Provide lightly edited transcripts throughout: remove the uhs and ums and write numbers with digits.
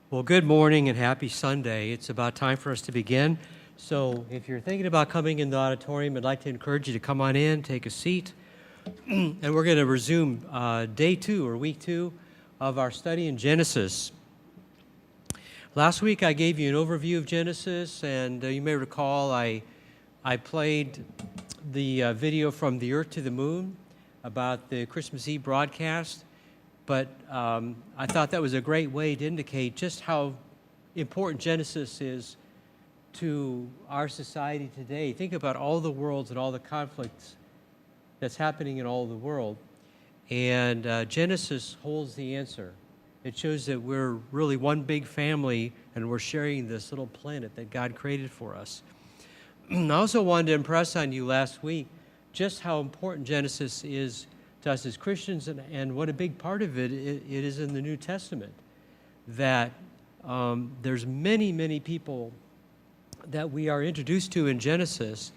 Well, good morning and happy Sunday. It's about time for us to begin. So if you're thinking about coming in the auditorium, I'd like to encourage you to come on in, take a seat, and we're going to resume day 2 or week 2 of our study in Genesis. Last week I gave you an overview of Genesis, and you may recall I played the video from the Earth to the Moon about the Christmas Eve broadcast. But I thought that was a great way to indicate just how important Genesis is to our society today. Think about all the worlds and all the conflicts that's happening in all the world. And Genesis holds the answer. It shows that we're really one big family and we're sharing this little planet that God created for us. I also wanted to impress on you last week just how important Genesis is to us as Christians, and what a big part of it is in the New Testament. That there's many people that we are introduced to in Genesis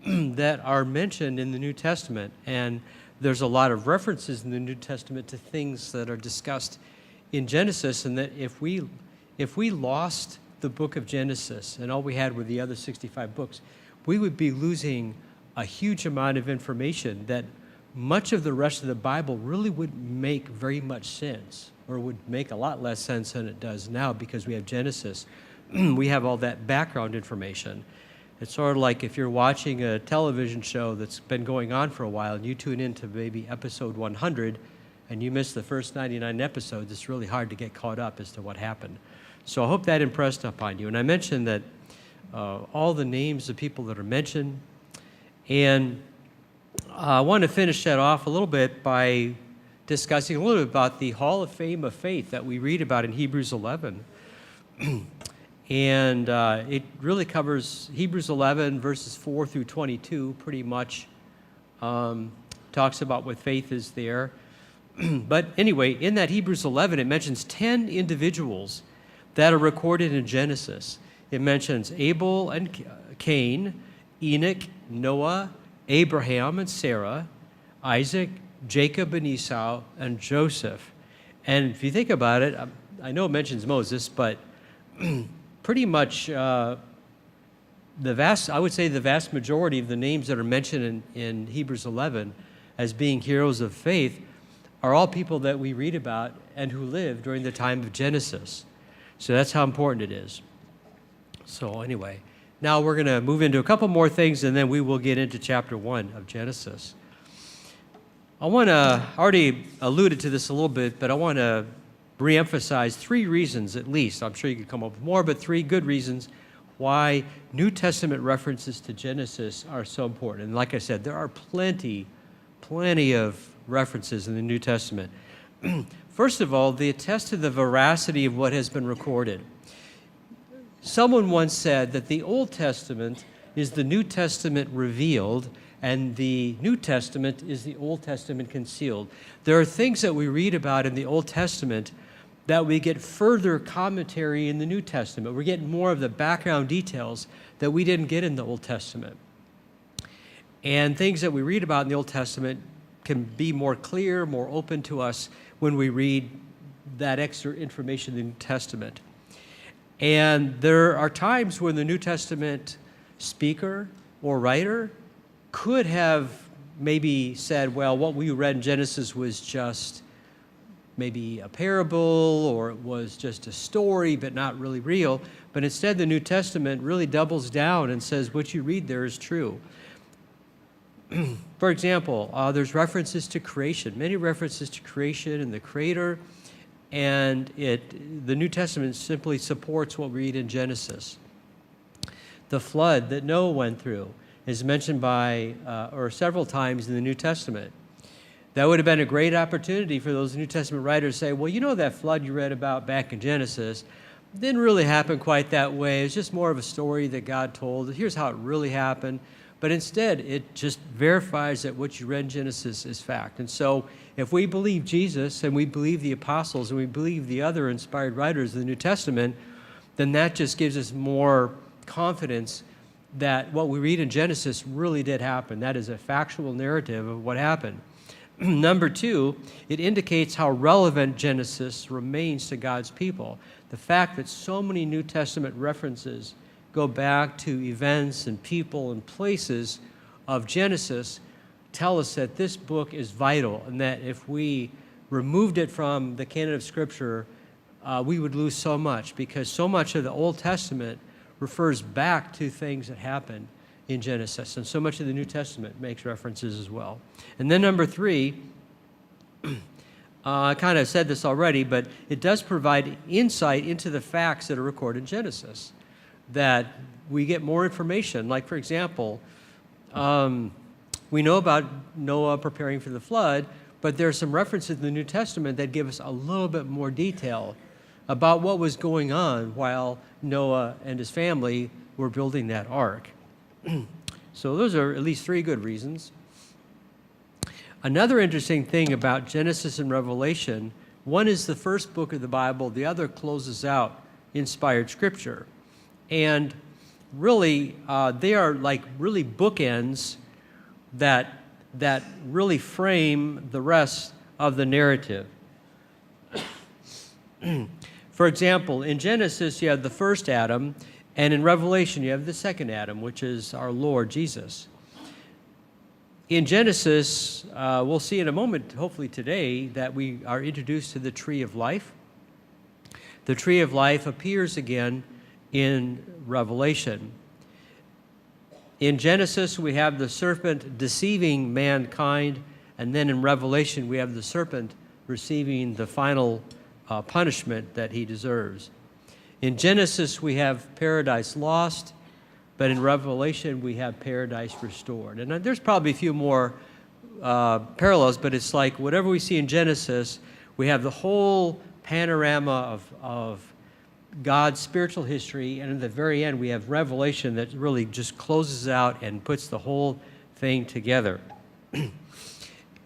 that are mentioned in the New Testament, and there's a lot of references in the New Testament to things that are discussed in Genesis, and that if we lost the book of Genesis and all we had were the other 65 books, we would be losing a huge amount of information that much of the rest of the Bible really wouldn't make very much sense, or would make a lot less sense than it does now, because we have Genesis. We have all that background information. It's sort of like if you're watching a television show that's been going on for a while and you tune into maybe episode 100 and you miss the first 99 episodes, it's really hard to get caught up as to what happened. So I hope that impressed upon you. And I mentioned that all the names of people that are mentioned, and I want to finish that off a little bit by discussing a little bit about the Hall of Fame of Faith that we read about in Hebrews 11. And it really covers Hebrews 11, verses 4 through 22, pretty much talks about what faith is there. But anyway, in that Hebrews 11, it mentions 10 individuals that are recorded in Genesis. It mentions Abel and Cain, Enoch, Noah, Abraham and Sarah, Isaac, Jacob and Esau, and Joseph. And if you think about it, I know it mentions Moses, but pretty much I would say the vast majority of the names that are mentioned in Hebrews 11 as being heroes of faith are all people that we read about and who lived during the time of Genesis. So that's how important it is. So anyway, now we're going to move into a couple more things, and then we will get into chapter 1 of Genesis. I already alluded to this a little bit, but I want to reemphasize 3 reasons at least. I'm sure you could come up with more, but 3 good reasons why New Testament references to Genesis are so important. And like I said, there are plenty of references in the New Testament. First of all, they attest to the veracity of what has been recorded. Someone once said that the Old Testament is the New Testament revealed, and the New Testament is the Old Testament concealed. There are things that we read about in the Old Testament that we get further commentary in the New Testament. We're getting more of the background details that we didn't get in the Old Testament. And things that we read about in the Old Testament can be more clear, more open to us when we read that extra information in the New Testament. And there are times when the New Testament speaker or writer could have maybe said, well, what we read in Genesis was just maybe a parable, or it was just a story, but not really real. But instead, the New Testament really doubles down and says what you read there is true. For example, there's references to creation, many references to creation and the Creator. And the New Testament simply supports what we read in Genesis. The flood that Noah went through is mentioned or several times in the New Testament. That would have been a great opportunity for those New Testament writers to say, well, you know that flood you read about back in Genesis didn't really happen quite that way. It's just more of a story that God told. Here's how it really happened. But instead, it just verifies that what you read in Genesis is fact. And so if we believe Jesus, and we believe the apostles, and we believe the other inspired writers of the New Testament, then that just gives us more confidence that what we read in Genesis really did happen. That is a factual narrative of what happened. Number two, it indicates how relevant Genesis remains to God's people. The fact that so many New Testament references go back to events and people and places of Genesis tell us that this book is vital, and that if we removed it from the canon of Scripture, we would lose so much, because so much of the Old Testament refers back to things that happened in Genesis, and so much of the New Testament makes references as well. And then number three, I kind of said this already, but it does provide insight into the facts that are recorded in Genesis, that we get more information. Like, for example, we know about Noah preparing for the flood, but there are some references in the New Testament that give us a little bit more detail about what was going on while Noah and his family were building that ark. So those are at least three good reasons. Another interesting thing about Genesis and Revelation, one is the first book of the Bible, the other closes out inspired Scripture. And really, they are like really bookends that really frame the rest of the narrative. For example, in Genesis, you have the first Adam, and in Revelation, you have the second Adam, which is our Lord Jesus. In Genesis, we'll see in a moment, hopefully today, that we are introduced to the tree of life. The tree of life appears again in Revelation. In Genesis, we have the serpent deceiving mankind, and then in Revelation, we have the serpent receiving the final punishment that he deserves. In Genesis, we have paradise lost, but in Revelation, we have paradise restored. And there's probably a few more parallels, but it's like whatever we see in Genesis, we have the whole panorama of God's spiritual history, and in the very end, we have Revelation that really just closes out and puts the whole thing together.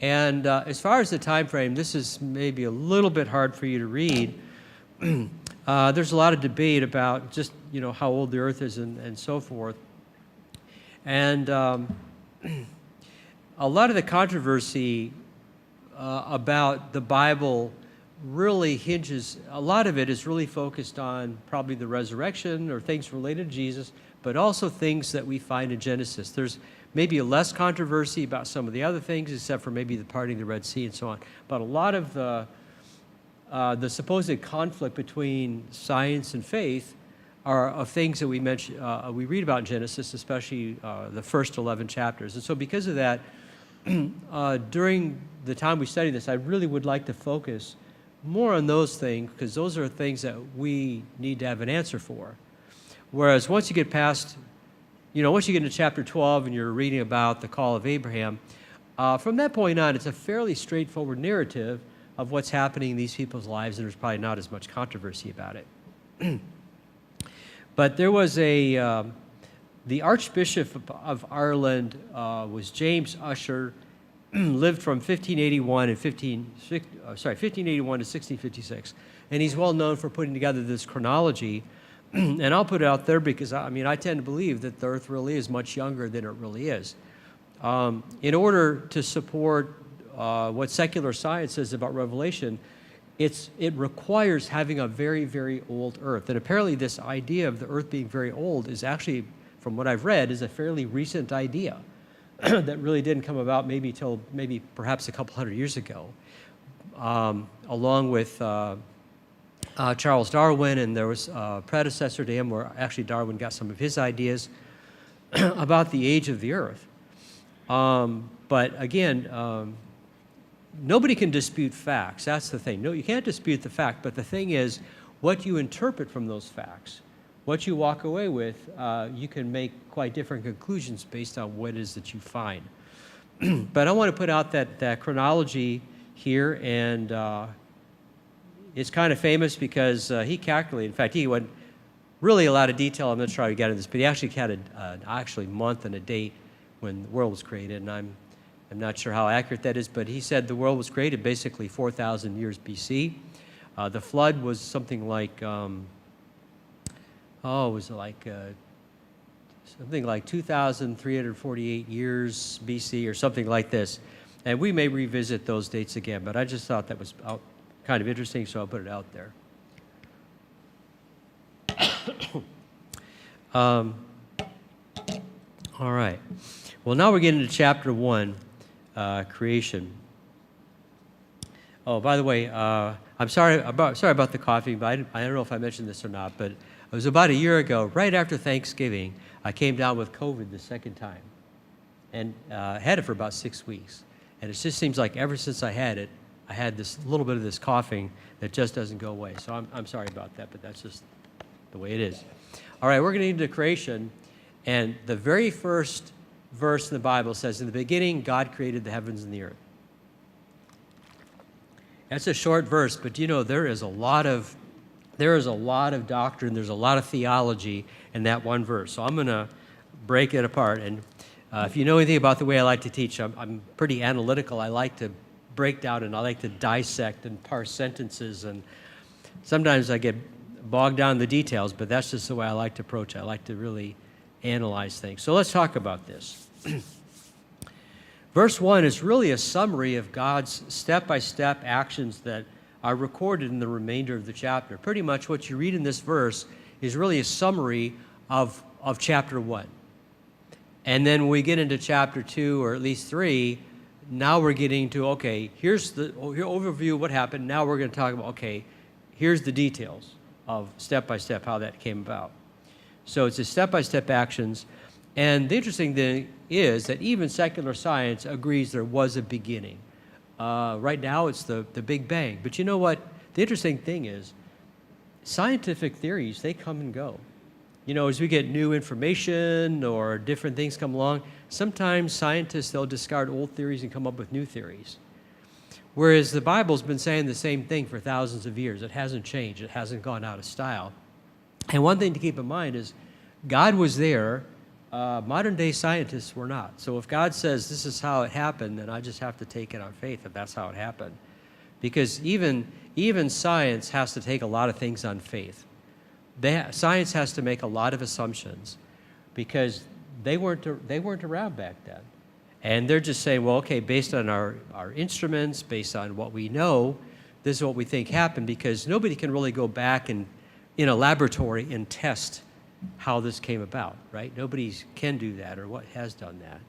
And as far as the time frame, this is maybe a little bit hard for you to read. There's a lot of debate about just, how old the earth is and so forth. And a lot of the controversy about the Bible really hinges, a lot of it is really focused on probably the resurrection or things related to Jesus, but also things that we find in Genesis. There's maybe a less controversy about some of the other things, except for maybe the parting of the Red Sea and so on. But a lot of the supposed conflict between science and faith are of things that we read about in Genesis, especially the first 11 chapters. And so because of that, during the time we study this, I really would like to focus more on those things, because those are things that we need to have an answer for. Whereas once you get past, once you get into chapter 12 and you're reading about the call of Abraham, from that point on, it's a fairly straightforward narrative of what's happening in these people's lives, and there's probably not as much controversy about it. But there was the Archbishop of Ireland was James Ussher, lived from 1581 to 1656, and he's well known for putting together this chronology. And I'll put it out there because I tend to believe that the earth really is much younger than it really is. In order to support what secular science says about Revelation, it requires having a very, very old earth. And apparently this idea of the earth being very old is actually, from what I've read, is a fairly recent idea that really didn't come about till perhaps a couple hundred years ago, along with Charles Darwin, and there was a predecessor to him where actually Darwin got some of his ideas about the age of the earth. But again, nobody can dispute facts. That's the thing. No, you can't dispute the fact, but the thing is, what you interpret from those facts, what you walk away with, you can make quite different conclusions based on what it is that you find. But I want to put out that chronology here, and it's kind of famous because he calculated, in fact, he went really a lot of detail. I'm not sure how he got into this, but he actually had an month and a date when the world was created, and I'm not sure how accurate that is, but he said the world was created basically 4,000 years BC. The flood was something like, something like 2,348 years BC or something like this. And we may revisit those dates again, but I just thought that was kind of interesting, so I'll put it out there. All right. Well, now we're getting into chapter 1, creation. Oh, by the way, I'm sorry about the coughing, but I don't know if I mentioned this or not, but it was about a year ago, right after Thanksgiving, I came down with COVID the second time, and had it for about 6 weeks. And it just seems like ever since I had it, I had this little bit of this coughing that just doesn't go away. So I'm sorry about that, but that's just the way it is. All right, we're going to get into creation, and the very first verse in the Bible says, "In the beginning, God created the heavens and the earth." That's a short verse, but you know there is a lot of doctrine, there's a lot of theology in that one verse. So I'm going to break it apart. And if you know anything about the way I like to teach, I'm pretty analytical. I like to break down and I like to dissect and parse sentences. And sometimes I get bogged down in the details, but that's just the way I like to approach it. I like to really analyze things. So let's talk about this. Verse 1 is really a summary of God's step-by-step actions that are recorded in the remainder of the chapter. Pretty much what you read in this verse is really a summary of chapter 1. And then when we get into chapter 2, or at least 3, now we're getting to, okay, here's the overview of what happened. Now we're going to talk about, okay, here's the details of step-by-step how that came about. So it's a step-by-step actions. And the interesting thing is that even secular science agrees there was a beginning. Right now it's the Big Bang. But you know what? The interesting thing is scientific theories, they come and go. You know, as we get new information or different things come along, sometimes scientists, they'll discard old theories and come up with new theories. Whereas the Bible's been saying the same thing for thousands of years. It hasn't changed. It hasn't gone out of style. And one thing to keep in mind is God was there. Modern-day scientists were not. So if God says this is how it happened, then I just have to take it on faith that that's how it happened. Because even science has to take a lot of things on faith. Science has to make a lot of assumptions because they weren't around back then. And they're just saying, well, okay, based on our instruments, based on what we know, this is what we think happened, because nobody can really go back and in a laboratory and test how this came about, right? Nobody can do that or what has done that.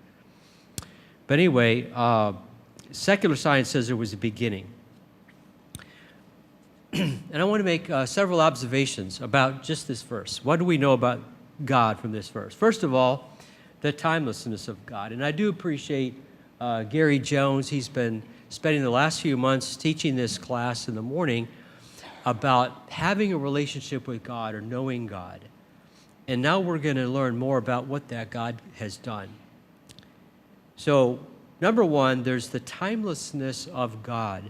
But anyway, secular science says there was a beginning. And I want to make several observations about just this verse. What do we know about God from this verse? First of all, the timelessness of God. And I do appreciate Gary Jones. He's been spending the last few months teaching this class in the morning about having a relationship with God or knowing God. And now we're going to learn more about what that God has done. So, number one, there's the timelessness of God.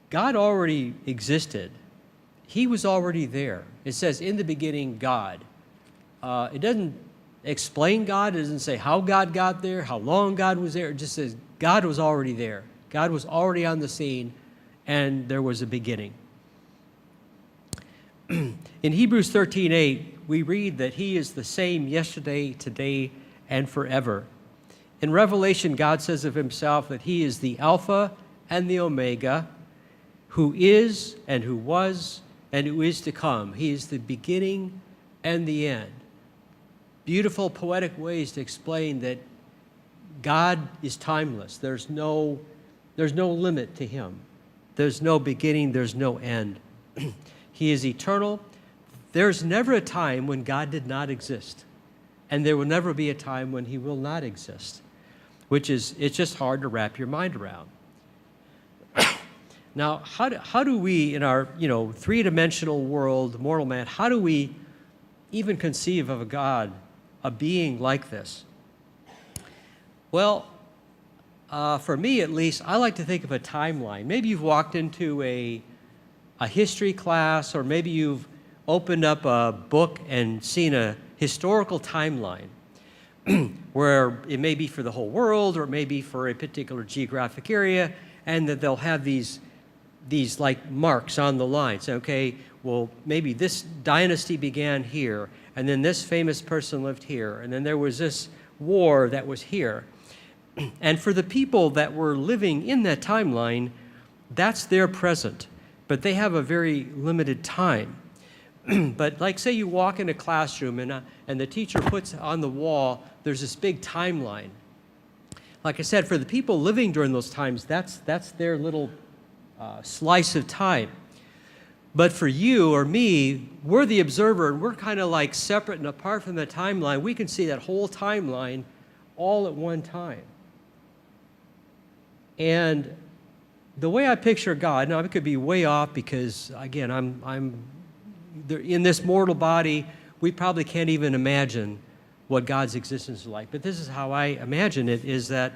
God already existed. He was already there. It says, in the beginning, God. It doesn't explain God. It doesn't say how God got there, how long God was there. It just says God was already there. God was already on the scene, and there was a beginning. In Hebrews 13:8, we read that he is the same yesterday, today, and forever. In Revelation, God says of himself that he is the Alpha and the Omega, who is and who was and who is to come. He is the beginning and the end. Beautiful poetic ways to explain that God is timeless. There's no limit to him. There's no beginning, there's no end. He is eternal. There's never a time when God did not exist. And there will never be a time when he will not exist, it's just hard to wrap your mind around. Now, how do we, in our three-dimensional world, mortal man, how do we even conceive of a God, a being like this? Well, for me at least, I like to think of a timeline. Maybe you've walked into a history class, or maybe you've opened up a book and seen a historical timeline where it may be for the whole world or it may be for a particular geographic area, and that they'll have these like marks on the line. Say, okay, well, maybe this dynasty began here, and then this famous person lived here, and then there was this war that was here. And for the people that were living in that timeline, that's their present, but they have a very limited time. But like say you walk in a classroom and the teacher puts on the wall, there's this big timeline. Like I said, for the people living during those times, that's their little slice of time. But for you or me, we're the observer, and we're kind of like separate and apart from the timeline. We can see that whole timeline all at one time. And the way I picture God, now I could be way off because, again, I'm in this mortal body, we probably can't even imagine what God's existence is like. But this is how I imagine it, is that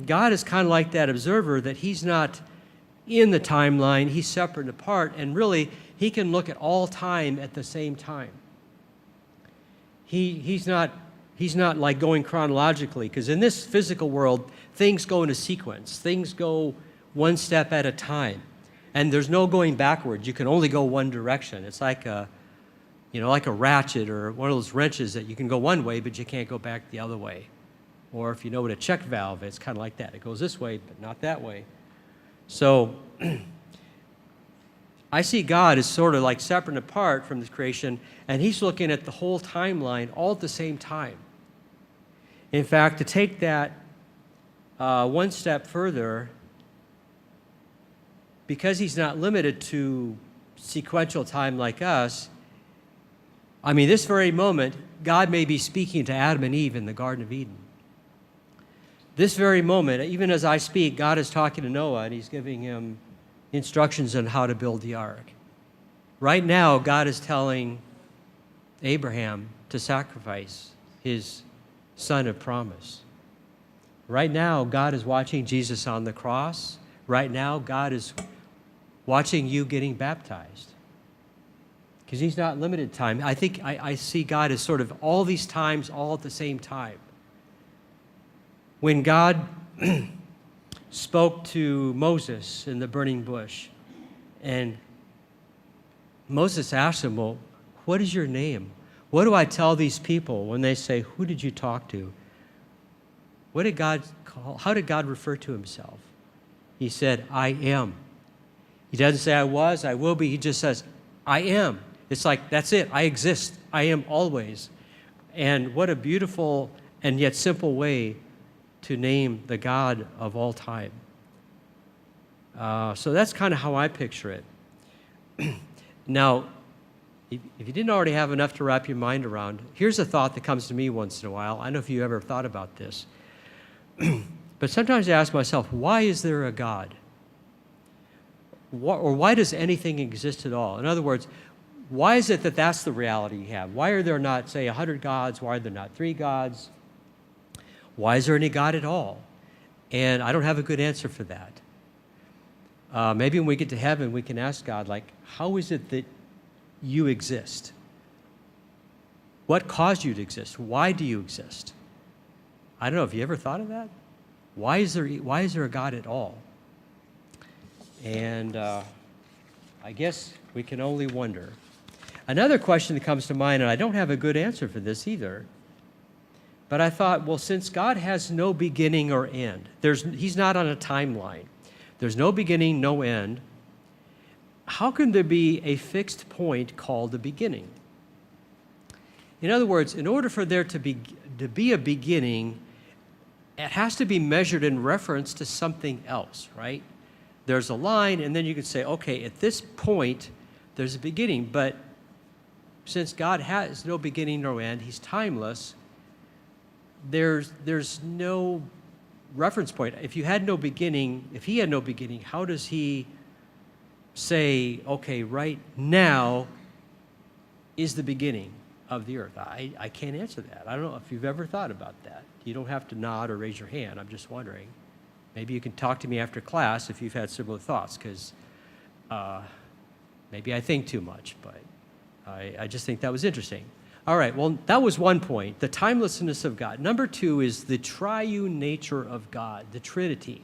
God is kind of like that observer, that he's not in the timeline, he's separate and apart, and really, he can look at all time at the same time. He's not like going chronologically, because in this physical world, things go in a sequence. Things go one step at a time, and there's no going backwards. You can only go one direction. It's like like a ratchet or one of those wrenches that you can go one way, but you can't go back the other way. Or if you know what a check valve is, it's kind of like that. It goes this way, but not that way. So I see God as sort of like separate and apart from this creation, and he's looking at the whole timeline all at the same time. In fact, to take that one step further, because he's not limited to sequential time like us, I mean, this very moment, God may be speaking to Adam and Eve in the Garden of Eden. This very moment, even as I speak, God is talking to Noah, and he's giving him instructions on how to build the ark. Right now, God is telling Abraham to sacrifice his son of promise. Right now, God is watching Jesus on the cross. Right now, God is watching you getting baptized, because he's not limited time. I think I see God as sort of all these times all at the same time. When God spoke to Moses in the burning bush, and Moses asked him, well, what is your name? What do I tell these people when they say, who did you talk to? What did God call? How did God refer to himself? He said, I am. He doesn't say I was, I will be. He just says, I am. It's like, that's it. I exist. I am always. And what a beautiful and yet simple way to name the God of all time. So that's kind of how I picture it. Now, if you didn't already have enough to wrap your mind around, here's a thought that comes to me once in a while. I don't know if you ever thought about this. But sometimes I ask myself, why is there a God? Or why does anything exist at all? In other words, why is it that that's the reality you have? Why are there not, say, 100 gods? Why are there not 3 gods? Why is there any God at all? And I don't have a good answer for that. Maybe when we get to heaven, we can ask God, like, how is it that you exist? What caused you to exist? Why do you exist? I don't know. Have you ever thought of that? Why is there a God at all? And I guess we can only wonder. Another question that comes to mind, and I don't have a good answer for this either, but I thought, well, since God has no beginning or end, he's not on a timeline. There's no beginning, no end. How can there be a fixed point called the beginning? In other words, in order for there to be a beginning, it has to be measured in reference to something else, right? There's a line, and then you can say, okay, at this point, there's a beginning. But since God has no beginning nor end, he's timeless, there's no reference point. If he had no beginning, how does he say, okay, right now is the beginning of the earth? I can't answer that. I don't know if you've ever thought about that. You don't have to nod or raise your hand. I'm just wondering. Maybe you can talk to me after class if you've had similar thoughts, because maybe I think too much, but I just think that was interesting. All right, well, that was one point, the timelessness of God. Number 2 is the triune nature of God, the Trinity.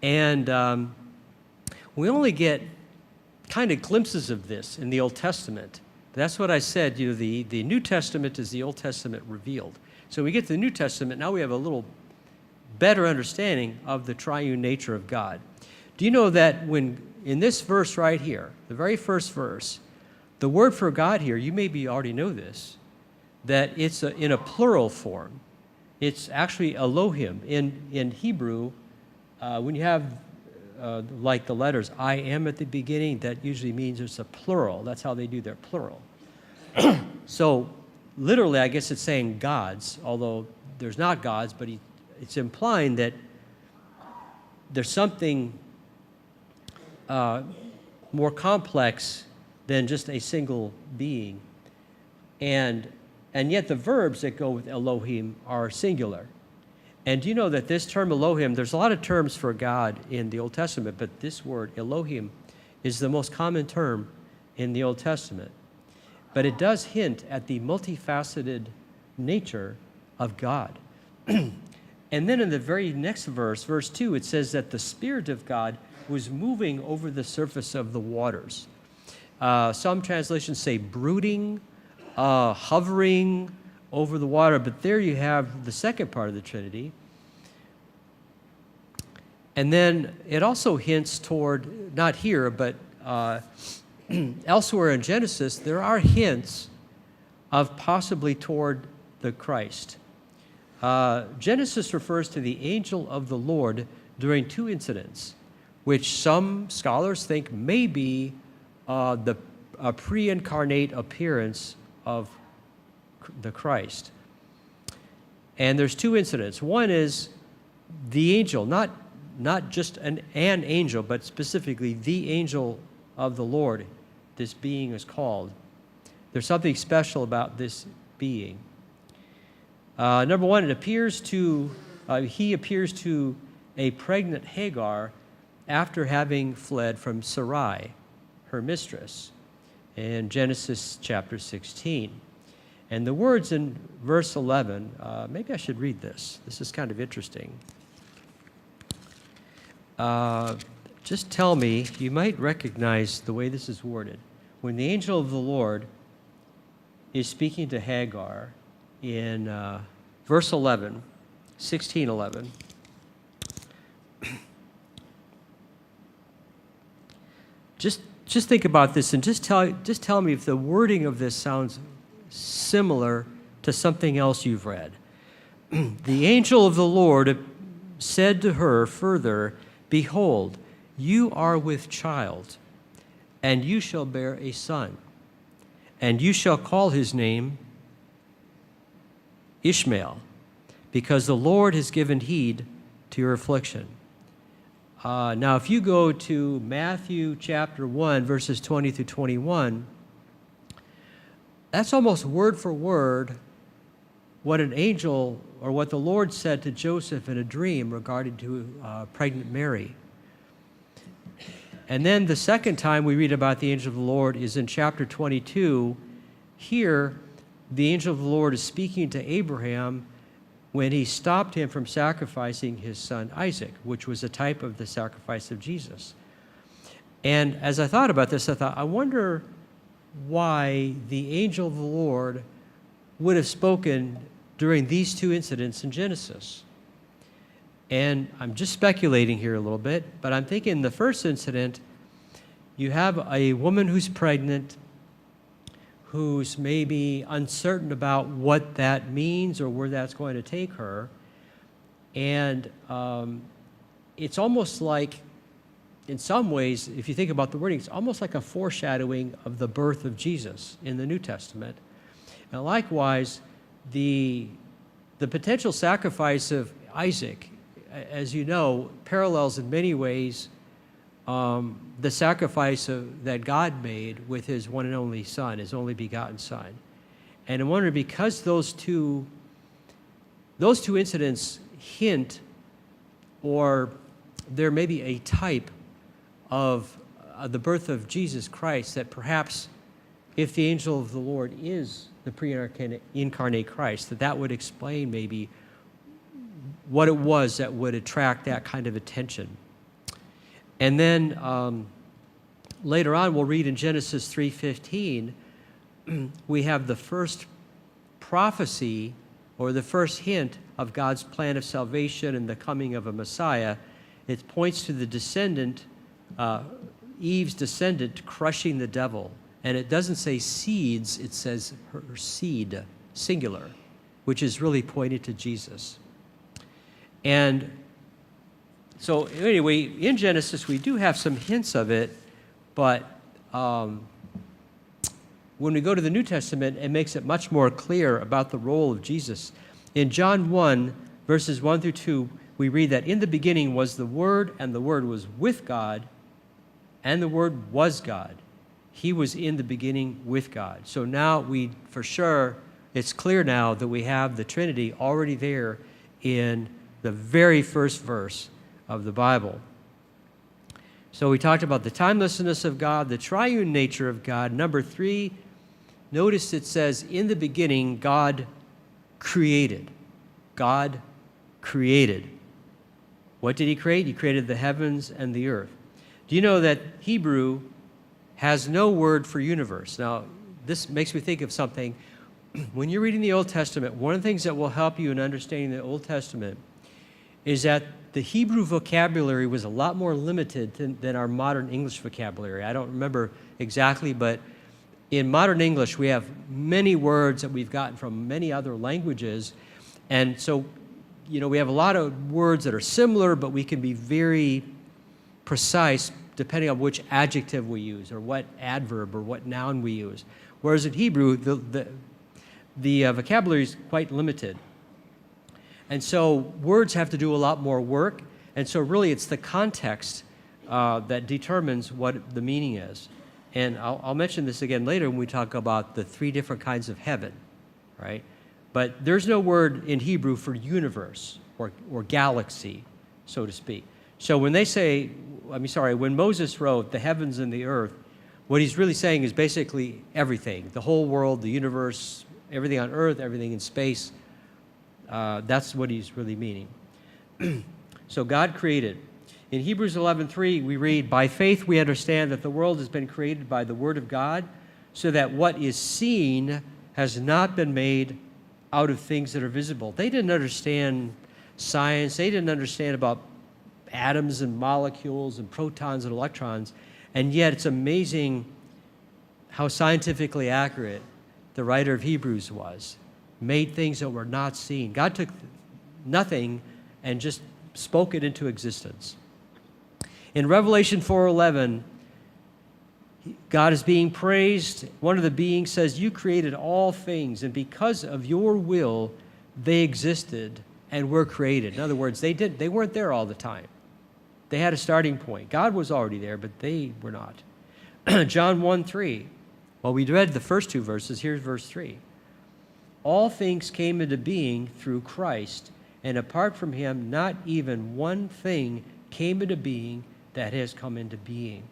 And we only get kind of glimpses of this in the Old Testament. That's what I said, the New Testament is the Old Testament revealed. So we get to the New Testament, now we have a little better understanding of the triune nature of God. Do you know that when in this verse right here, the very first verse, the word for God here, you maybe already know this, that it's in a plural form. It's actually Elohim. In Hebrew, when you have like the letters I am at the beginning, that usually means it's a plural. That's how they do their plural. So literally, I guess it's saying gods, although there's not gods, but it's implying that there's something more complex than just a single being. And yet the verbs that go with Elohim are singular. And do you know that this term Elohim, there's a lot of terms for God in the Old Testament, but this word Elohim is the most common term in the Old Testament. But it does hint at the multifaceted nature of God. And then in the very next verse, verse 2, it says that the Spirit of God was moving over the surface of the waters. Some translations say brooding, hovering over the water, but there you have the second part of the Trinity. And then it also hints toward, not here, but elsewhere in Genesis, there are hints of possibly toward the Christ. Genesis refers to the angel of the Lord during two incidents, which some scholars think may be the pre-incarnate appearance of the Christ. And there's two incidents. One is the angel, not just an angel, but specifically the angel of the Lord, this being is called. There's something special about this being. Number one, he appears to a pregnant Hagar after having fled from Sarai, her mistress, in Genesis chapter 16. And the words in verse 11, maybe I should read this. This is kind of interesting. Just tell me, you might recognize the way this is worded. When the angel of the Lord is speaking to Hagar in verse 11, 16:11, just think about this and just tell me if the wording of this sounds similar to something else you've read. The angel of the Lord said to her further, "Behold, you are with child, and you shall bear a son, and you shall call his name Ishmael, because the Lord has given heed to your affliction." Now, if you go to Matthew chapter 1, verses 20 through 21, that's almost word for word what an angel or what the Lord said to Joseph in a dream regarding to pregnant Mary. And then the second time we read about the angel of the Lord is in chapter 22. Here, the angel of the Lord is speaking to Abraham when he stopped him from sacrificing his son Isaac, which was a type of the sacrifice of Jesus. And as I thought about this, I thought, I wonder why the angel of the Lord would have spoken during these two incidents in Genesis. And I'm just speculating here a little bit, but I'm thinking the first incident, you have a woman who's pregnant, who's maybe uncertain about what that means or where that's going to take her. And it's almost like, in some ways, if you think about the wording, it's almost like a foreshadowing of the birth of Jesus in the New Testament. And likewise, the potential sacrifice of Isaac, as you know, parallels in many ways the sacrifice that God made with his one and only son, his only begotten son. And I wonder, because those two incidents hint, or there may be a type of the birth of Jesus Christ, that perhaps if the angel of the Lord is the pre-incarnate Christ, that would explain maybe what it was that would attract that kind of attention. And then later on, we'll read in Genesis 3:15, we have the first prophecy or the first hint of God's plan of salvation and the coming of a Messiah. It points to the descendant, Eve's descendant, crushing the devil. And it doesn't say seeds, it says her seed, singular, which is really pointed to Jesus. And so anyway, in Genesis, we do have some hints of it, but when we go to the New Testament, it makes it much more clear about the role of Jesus. In John 1, verses 1 through 2, we read that in the beginning was the Word, and the Word was with God, and the Word was God. He was in the beginning with God. So now for sure, it's clear now that we have the Trinity already there in the very first verse of the Bible. So we talked about the timelessness of God, the triune nature of God. Number 3, notice it says, in the beginning, God created. God created. What did he create? He created the heavens and the earth. Do you know that Hebrew has no word for universe? Now, this makes me think of something. When you're reading the Old Testament, one of the things that will help you in understanding the Old Testament is that the Hebrew vocabulary was a lot more limited than our modern English vocabulary. I don't remember exactly, but in modern English, we have many words that we've gotten from many other languages. And so, we have a lot of words that are similar, but we can be very precise depending on which adjective we use or what adverb or what noun we use. Whereas in Hebrew, the vocabulary is quite limited. And so words have to do a lot more work. And so really it's the context that determines what the meaning is. And I'll mention this again later when we talk about the 3 different kinds of heaven, right? But there's no word in Hebrew for universe or galaxy, so to speak. So when when Moses wrote the heavens and the earth, what he's really saying is basically everything, the whole world, the universe, everything on earth, everything in space. That's what he's really meaning. So God created. In Hebrews 11:3, we read, by faith we understand that the world has been created by the word of God, so that what is seen has not been made out of things that are visible. They didn't understand science. They didn't understand about atoms and molecules and protons and electrons. And yet it's amazing how scientifically accurate the writer of Hebrews was. Made things that were not seen. God took nothing and just spoke it into existence. In Revelation 4:11, God is being praised. One of the beings says, you created all things, and because of your will, they existed and were created. In other words, they weren't there all the time. They had a starting point. God was already there, but they were not. John 1:3. Well, we read the first 2 verses. Here's verse 3. All things came into being through Christ, and apart from him, not even one thing came into being that has come into being.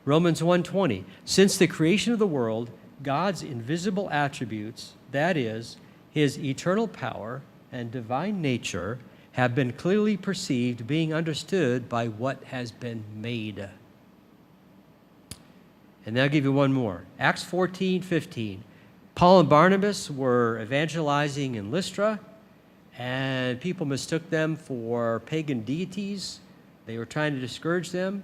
Romans 1:20. Since the creation of the world, God's invisible attributes, that is, his eternal power and divine nature, have been clearly perceived, being understood by what has been made. And I'll give you one more. Acts 14:15. Paul and Barnabas were evangelizing in Lystra, and people mistook them for pagan deities. They were trying to discourage them.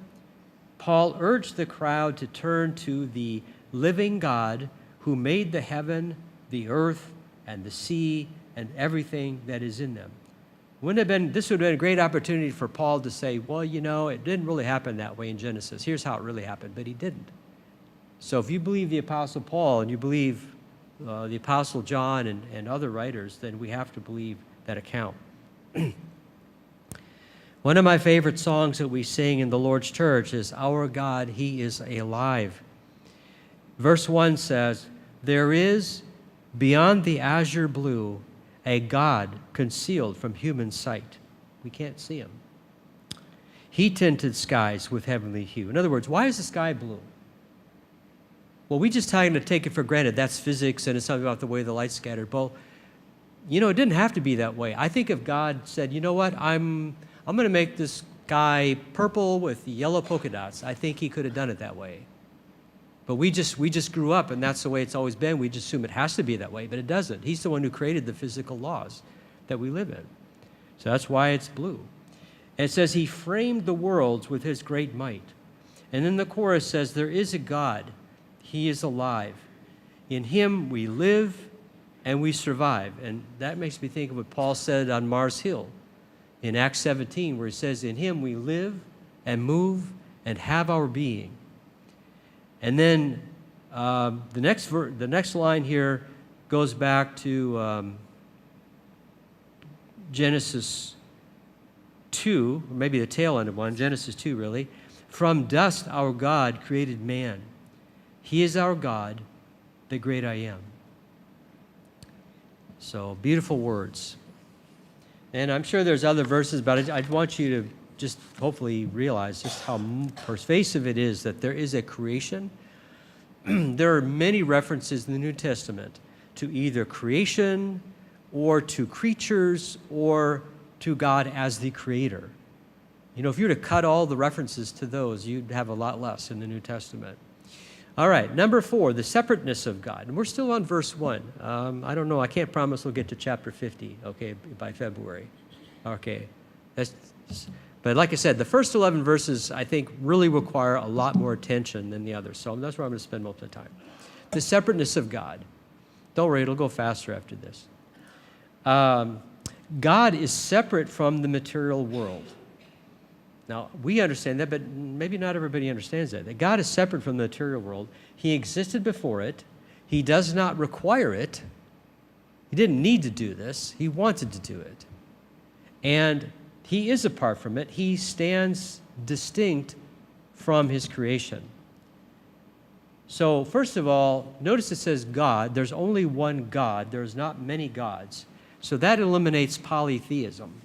Paul urged the crowd to turn to the living God who made the heaven, the earth, and the sea, and everything that is in them. This would have been a great opportunity for Paul to say, well, it didn't really happen that way in Genesis. Here's how it really happened, but he didn't. So if you believe the Apostle Paul and you believe the Apostle John and other writers, then we have to believe that account. One of my favorite songs that we sing in the Lord's church is, Our God, He is alive. Verse 1 says, there is, beyond the azure blue, a God concealed from human sight. We can't see him. He tinted skies with heavenly hue. In other words, why is the sky blue? Well, we just kind of take it for granted. That's physics, and it's something about the way the light's scattered. But, it didn't have to be that way. I think if God said, you know what, I'm going to make this sky purple with yellow polka dots, I think he could have done it that way. But we just grew up, and that's the way it's always been. We just assume it has to be that way, but it doesn't. He's the one who created the physical laws that we live in. So that's why it's blue. And it says, he framed the worlds with his great might. And then the chorus says, there is a God. He is alive. In him we live and we survive. And that makes me think of what Paul said on Mars Hill in Acts 17, where he says, in him we live and move and have our being. And then the next line here goes back to Genesis 2, or maybe the tail end of one, Genesis 2 really. From dust our God created man. He is our God, the great I am. So beautiful words. And I'm sure there's other verses, but I want you to just hopefully realize just how pervasive it is that there is a creation. There are many references in the New Testament to either creation or to creatures or to God as the creator. You know, if you were to cut all the references to those, you'd have a lot less in the New Testament. All right, number 4, the separateness of God. And we're still on verse 1. I don't know, I can't promise we'll get to chapter 50, okay, by February. Okay, but like I said, the first 11 verses, I think, really require a lot more attention than the others. So that's where I'm going to spend most of the time. The separateness of God. Don't worry, it'll go faster after this. God is separate from the material world. Now, we understand that, but maybe not everybody understands that God is separate from the material world. He existed before it. He does not require it. He didn't need to do this. He wanted to do it. And he is apart from it. He stands distinct from his creation. So, first of all, notice it says God. There's only one God. There's not many gods. So that eliminates polytheism.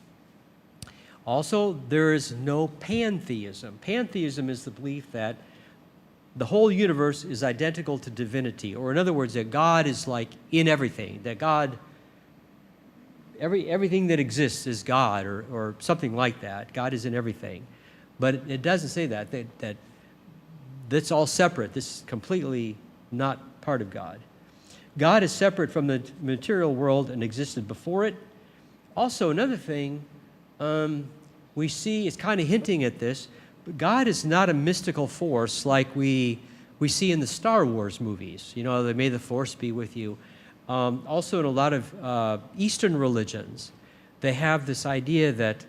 Also, there is no pantheism. Pantheism is the belief that the whole universe is identical to divinity, or in other words, that God is like in everything, that God, everything that exists is God, or something like that. God is in everything. But it doesn't say that that's all separate. This is completely not part of God. God is separate from the material world and existed before it. Also, another thing, we see, it's kind of hinting at this, but God is not a mystical force like we see in the Star Wars movies. You know, may the Force be with you. Also in a lot of Eastern religions, they have this idea that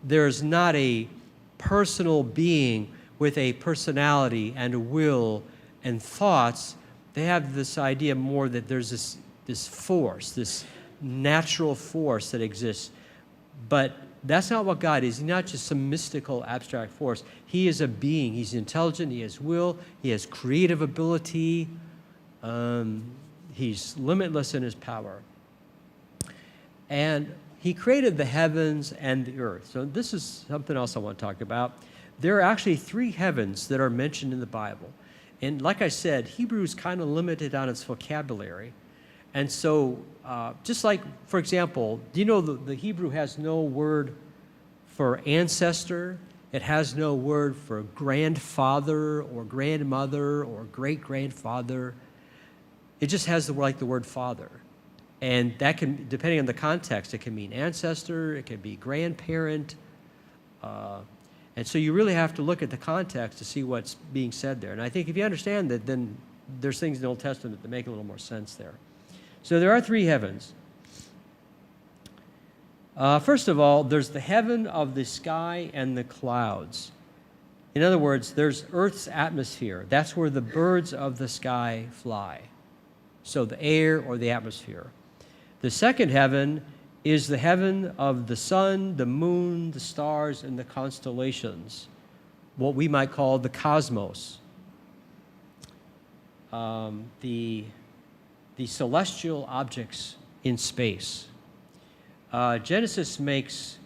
there's not a personal being with a personality and a will and thoughts. They have this idea more that there's this force, this natural force that exists. But that's not what God is. He's not just some mystical, abstract force. He is a being. He's intelligent. He has will. He has creative ability. He's limitless in his power. And he created the heavens and the earth. So this is something else I want to talk about. There are actually 3 heavens that are mentioned in the Bible. And like I said, Hebrew is kind of limited on its vocabulary. And so, just like, for example, do you know the Hebrew has no word for ancestor? It has no word for grandfather or grandmother or great-grandfather. It just has the word father. And that can, depending on the context, it can mean ancestor, it can be grandparent. And so you really have to look at the context to see what's being said there. And I think if you understand that, then there's things in the Old Testament that make a little more sense there. So there are 3 heavens. First of all, there's the heaven of the sky and the clouds. In other words, there's Earth's atmosphere. That's where the birds of the sky fly. So the air or the atmosphere. The second heaven is the heaven of the sun, the moon, the stars, and the constellations, what we might call the cosmos. The celestial objects in space. Genesis makes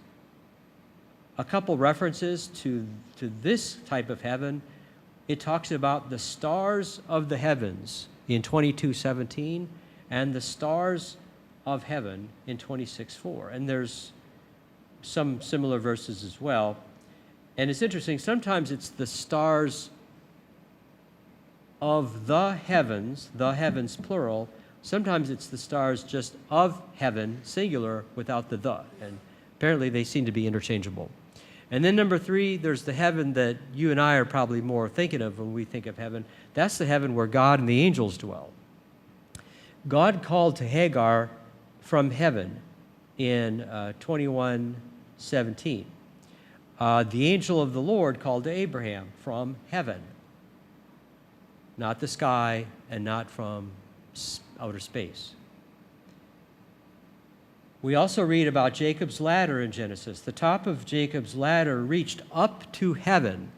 a couple references to this type of heaven. It talks about the stars of the heavens in 22:17 and the stars of heaven in 26:4. And there's some similar verses as well. And it's interesting, sometimes it's the stars of the heavens plural. Sometimes it's the stars just of heaven, singular, without the. And apparently they seem to be interchangeable. And then number 3, there's the heaven that you and I are probably more thinking of when we think of heaven. That's the heaven where God and the angels dwell. God called to Hagar from heaven in 21:17. The angel of the Lord called to Abraham from heaven, not the sky and not from outer space. We also read about Jacob's ladder in Genesis. The top of Jacob's ladder reached up to heaven.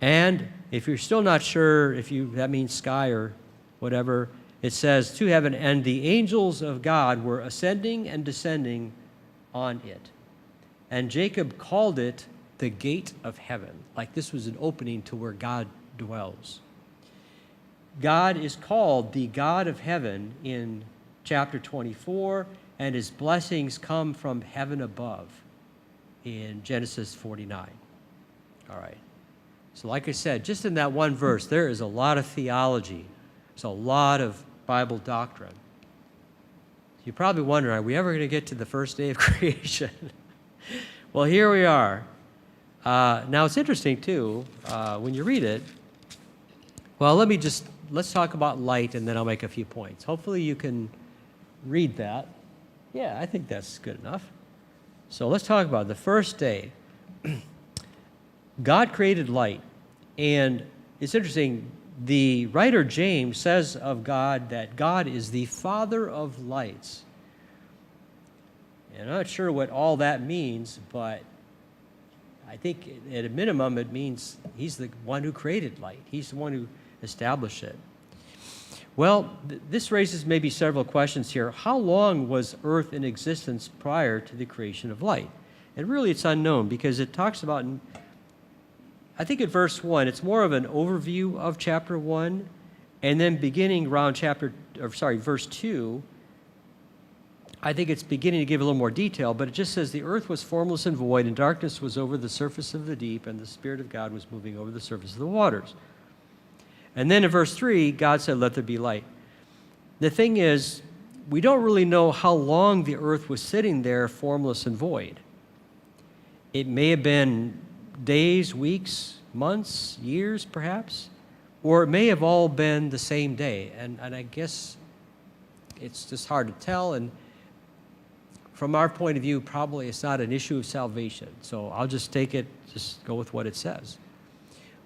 And if you're still not sure if that means sky or whatever, it says to heaven, and the angels of God were ascending and descending on it. And Jacob called it the gate of heaven, like this was an opening to where God dwells. God is called the God of heaven in chapter 24, and his blessings come from heaven above in Genesis 49. All right. So like I said, just in that one verse, there is a lot of theology. There's a lot of Bible doctrine. You're probably wondering, are we ever going to get to the first day of creation? Well, here we are. Now, it's interesting, too, when you read it. Well, let's talk about light, and then I'll make a few points. Hopefully you can read that. Yeah, I think that's good enough. So let's talk about the first day. God created light, and it's interesting, the writer James says of God that God is the Father of lights. And I'm not sure what all that means, but I think at a minimum it means he's the one who created light. He's the one who established it. Well, this raises maybe several questions here. How long was Earth in existence prior to the creation of light? And really it's unknown because it talks about, I think at verse 1, it's more of an overview of chapter 1, and then beginning around verse 2, I think it's beginning to give a little more detail, but it just says the earth was formless and void, and darkness was over the surface of the deep, and the Spirit of God was moving over the surface of the waters. And then in verse 3, God said, let there be light. The thing is, we don't really know how long the earth was sitting there formless and void. It may have been days, weeks, months, years perhaps, or it may have all been the same day. And I guess it's just hard to tell. And from our point of view, probably it's not an issue of salvation. So I'll just just go with what it says.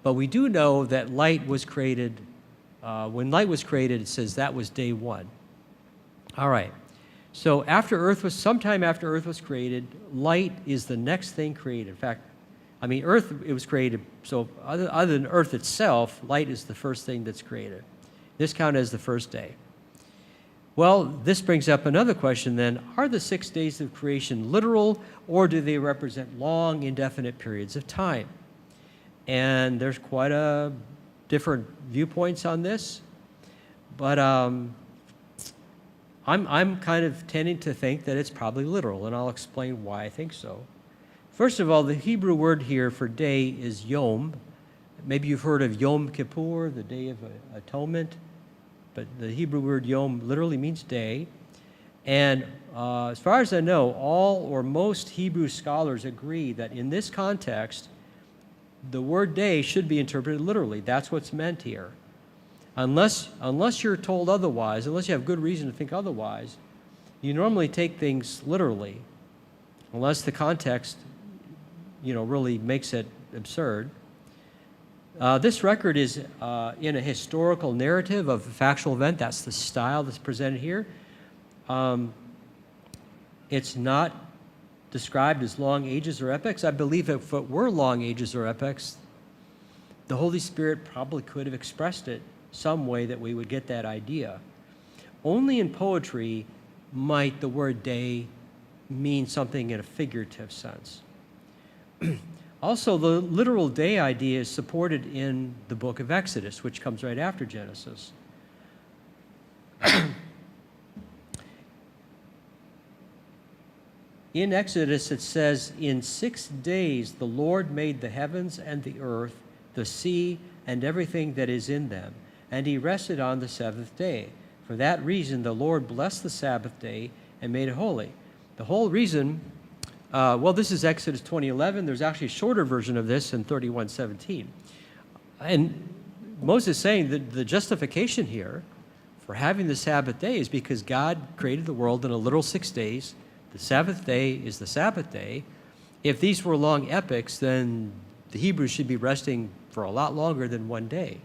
But we do know that light was created. When light was created, it says that was day 1. All right. So sometime after Earth was created, light is the next thing created. In fact, Earth, it was created. So other than Earth itself, light is the first thing that's created. This counted as the first day. Well, this brings up another question then. Are the 6 days of creation literal, or do they represent long, indefinite periods of time? And there's quite a different viewpoints on this. But I'm kind of tending to think that it's probably literal, and I'll explain why I think so. First of all, the Hebrew word here for day is yom. Maybe you've heard of Yom Kippur, the Day of Atonement. But the Hebrew word yom literally means day. And as far as I know, all or most Hebrew scholars agree that in this context, the word day should be interpreted literally. That's what's meant here. Unless you're told otherwise, unless you have good reason to think otherwise, you normally take things literally, unless the context, really makes it absurd. This record is in a historical narrative of a factual event. That's the style that's presented here. It's not described as long ages or epochs. I believe if it were long ages or epochs, the Holy Spirit probably could have expressed it some way that we would get that idea. Only in poetry might the word day mean something in a figurative sense. Also, the literal day idea is supported in the book of Exodus, which comes right after Genesis. In Exodus, it says, in 6 days the Lord made the heavens and the earth, the sea, and everything that is in them. And he rested on the seventh day. For that reason, the Lord blessed the Sabbath day and made it holy. The whole reason, this is Exodus 20:11. There's actually a shorter version of this in 31:17. And Moses is saying that the justification here for having the Sabbath day is because God created the world in a literal 6 days. The Sabbath day is the Sabbath day. If these were long epics, then the Hebrews should be resting for a lot longer than 1 day.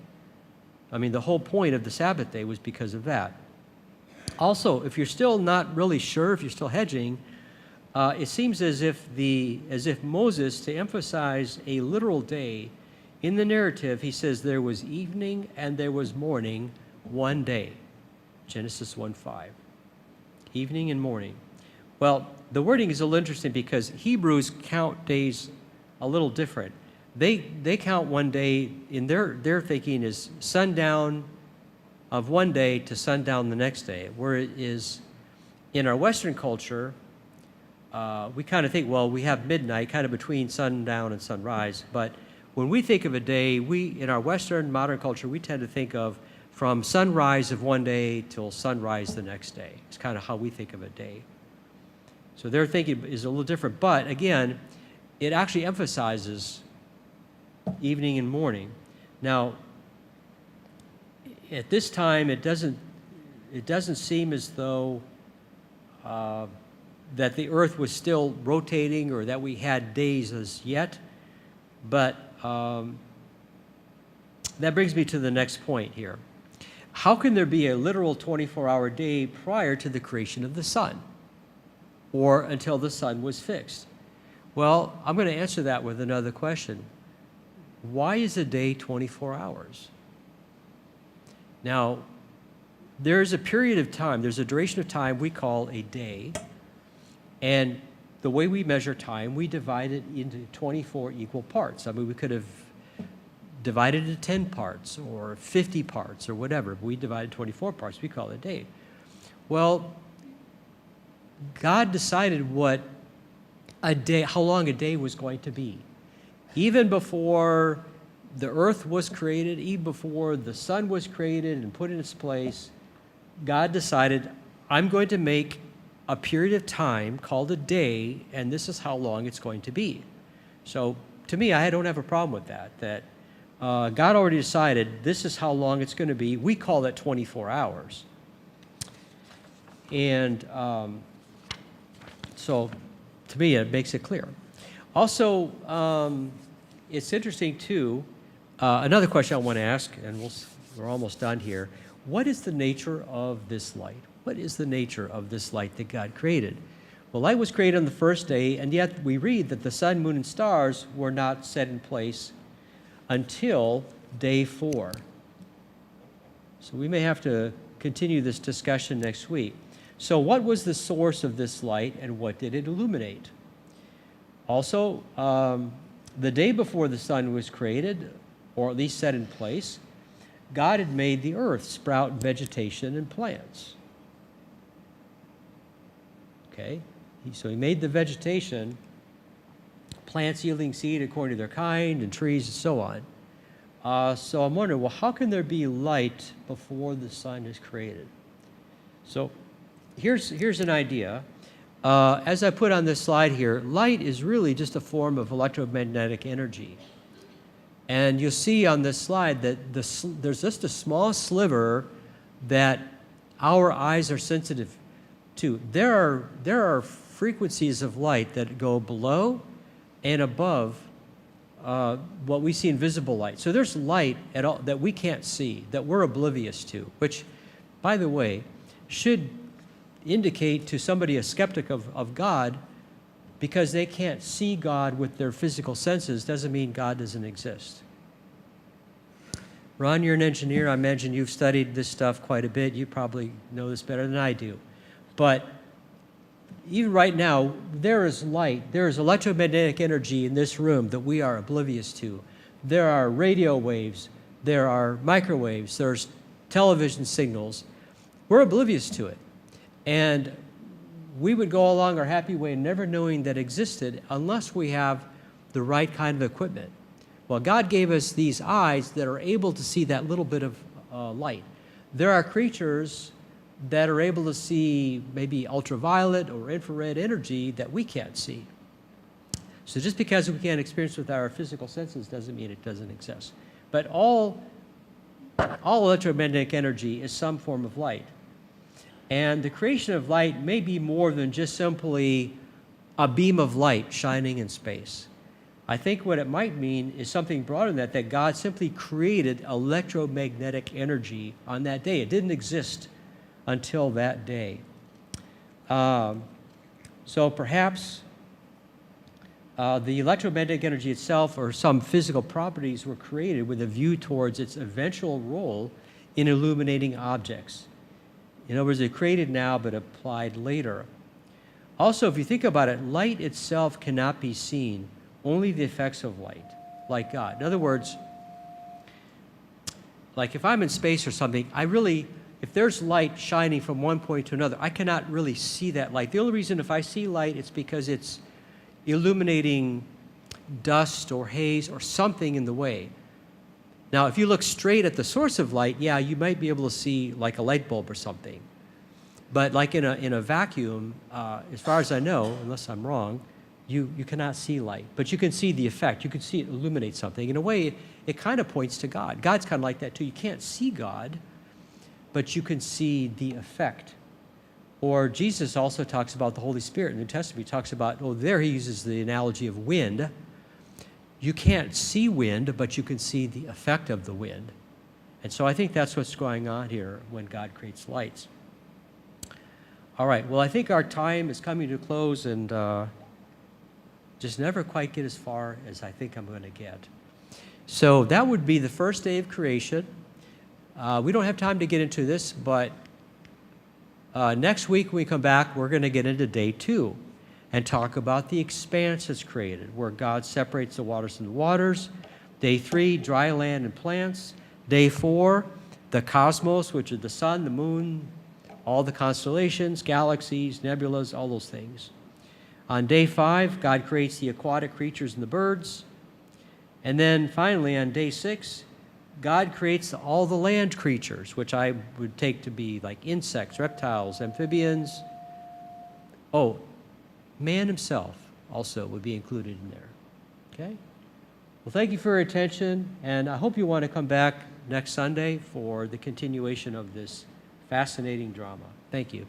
I mean, the whole point of the Sabbath day was because of that. Also, if you're still not really sure, if you're still hedging, it seems as if Moses, to emphasize a literal day, in the narrative, he says there was evening and there was morning 1 day. Genesis 1:5. Evening and morning. Well, the wording is a little interesting because Hebrews count days a little different. They count 1 day, in their thinking is sundown of 1 day to sundown the next day, where it is in our Western culture, we kind of think, well, we have midnight kind of between sundown and sunrise, but when we think of a day, in our Western modern culture, we tend to think of from sunrise of 1 day till sunrise the next day. It's kind of how we think of a day. So their thinking is a little different, but again, it actually emphasizes evening and morning. Now, at this time, it doesn't seem as though that the earth was still rotating or that we had days as yet, but that brings me to the next point here. How can there be a literal 24-hour day prior to the creation of the sun, or until the sun was fixed? Well, I'm going to answer that with another question. Why is a day 24 hours? Now, there's a period of time, there's a duration of time we call a day, and the way we measure time, we divide it into 24 equal parts. I mean, we could have divided it into 10 parts or 50 parts or whatever. We divided 24 parts, we call it a day. Well, God decided how long a day was going to be. Even before the earth was created, even before the sun was created and put in its place, God decided, I'm going to make a period of time called a day, and this is how long it's going to be. So to me, I don't have a problem with that God already decided this is how long it's going to be. We call that 24 hours. And so to me, it makes it clear. Also, it's interesting, too, another question I want to ask, and we're almost done here. What is the nature of this light? What is the nature of this light that God created? Well, light was created on the first day, and yet we read that the sun, moon, and stars were not set in place until day 4. So we may have to continue this discussion next week. So what was the source of this light, and what did it illuminate? Also, the day before the sun was created, or at least set in place, God had made the earth sprout vegetation and plants. Okay? So he made the vegetation, plants yielding seed according to their kind, and trees and so on. So I'm wondering, well, how can there be light before the sun is created? So here's an idea. As I put on this slide here, light is really just a form of electromagnetic energy. And you'll see on this slide that there's just a small sliver that our eyes are sensitive to. There are frequencies of light that go below and above what we see in visible light. So there's light at all that we can't see, that we're oblivious to, which, by the way, should indicate to somebody a skeptic of God, because they can't see God with their physical senses doesn't mean God doesn't exist. Ron, you're an engineer. I imagine you've studied this stuff quite a bit. You probably know this better than I do. But even right now, there is light, there is electromagnetic energy in this room that we are oblivious to. There are radio waves, there are microwaves, there's television signals. We're oblivious to it. And we would go along our happy way never knowing that existed unless we have the right kind of equipment. Well, God gave us these eyes that are able to see that little bit of light. There are creatures that are able to see maybe ultraviolet or infrared energy that we can't see. So just because we can't experience with our physical senses doesn't mean it doesn't exist. But all electromagnetic energy is some form of light. And the creation of light may be more than just simply a beam of light shining in space. I think what it might mean is something broader than that God simply created electromagnetic energy on that day. It didn't exist until that day. So perhaps the electromagnetic energy itself or some physical properties were created with a view towards its eventual role in illuminating objects. In other words, they're created now but applied later. Also, if you think about it, light itself cannot be seen, only the effects of light, like God. In other words, like if I'm in space or something, if there's light shining from one point to another, I cannot really see that light. The only reason if I see light, it's because it's illuminating dust or haze or something in the way. Now, if you look straight at the source of light, yeah, you might be able to see like a light bulb or something. But like in a vacuum, as far as I know, unless I'm wrong, you cannot see light. But you can see the effect. You can see it illuminate something. In a way, it kind of points to God. God's kind of like that too. You can't see God, but you can see the effect. Or Jesus also talks about the Holy Spirit in the New Testament. He talks about, there he uses the analogy of wind. You can't see wind, but you can see the effect of the wind. And so I think that's what's going on here when God creates lights. All right, well, I think our time is coming to a close and just never quite get as far as I think I'm going to get. So that would be the first day of creation. We don't have time to get into this, but next week when we come back, we're going to get into day 2 and talk about the expanse that's created, where God separates the waters from the waters. Day 3, dry land and plants. Day 4, the cosmos, which is the sun, the moon, all the constellations, galaxies, nebulas, all those things. On day 5, God creates the aquatic creatures and the birds. And then finally, on day 6, God creates all the land creatures, which I would take to be like insects, reptiles, amphibians. Oh, man himself also would be included in there. Okay? Well, thank you for your attention, and I hope you want to come back next Sunday for the continuation of this fascinating drama. Thank you.